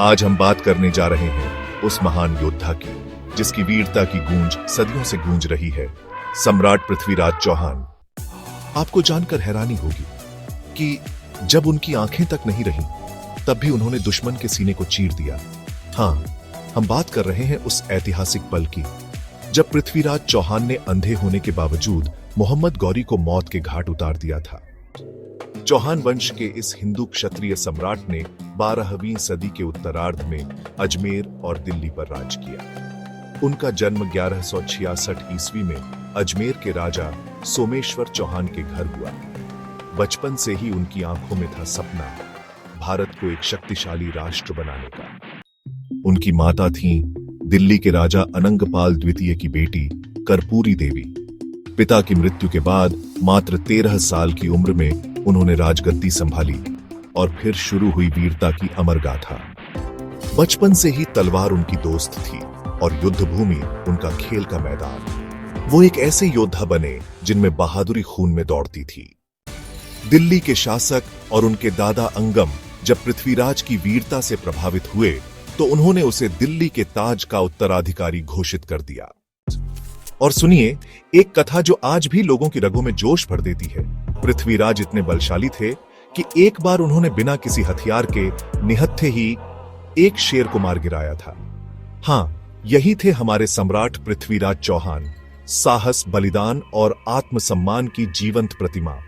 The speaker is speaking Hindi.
आज हम बात करने जा रहे हैं उस महान योद्धा की जिसकी वीरता की गूंज सदियों से गूंज रही है, सम्राट पृथ्वीराज चौहान। आपको जानकर हैरानी होगी कि जब उनकी आंखें तक नहीं रहीं, तब भी उन्होंने दुश्मन के सीने को चीर दिया। हां, हम बात कर रहे हैं उस ऐतिहासिक पल की जब पृथ्वीराज चौहान ने अंधे होने के बावजूद मोहम्मद गौरी को मौत के घाट उतार दिया था। चौहान वंश के इस हिंदू क्षत्रिय सम्राट ने 12वीं सदी के उत्तरार्ध में अजमेर और दिल्ली पर राज किया। उनका जन्म 1166 ईस्वी में अजमेर के राजा सोमेश्वर चौहान के घर हुआ। बचपन से ही उनकी आंखों में था सपना भारत को एक शक्तिशाली राष्ट्र बनाने का। उनकी माता थीं दिल्ली के राजा अनंगपाल द्वितीय की बेटी कर्पूरी देवी। पिता की मृत्यु के बाद मात्र 13 साल की उम्र में उन्होंने राजगद्दी संभाली और फिर शुरू हुई वीरता की अमर गाथा। बचपन से ही तलवार उनकी दोस्त थी और युद्ध भूमि उनका खेल का मैदान। वो एक ऐसे योद्धा बने जिनमें बहादुरी खून में दौड़ती थी। दिल्ली के शासक और उनके दादा अंगम जब पृथ्वीराज की वीरता से प्रभावित हुए तो उन्होंने उसे दिल्ली के ताज का उत्तराधिकारी घोषित कर दिया। और सुनिए एक कथा जो आज भी लोगों की रगों में जोश भर देती है। पृथ्वीराज इतने बलशाली थे कि एक बार उन्होंने बिना किसी हथियार के निहत्थे ही एक शेर को मार गिराया था। हां, यही थे हमारे सम्राट पृथ्वीराज चौहान, साहस, बलिदान और आत्मसम्मान की जीवंत प्रतिमा।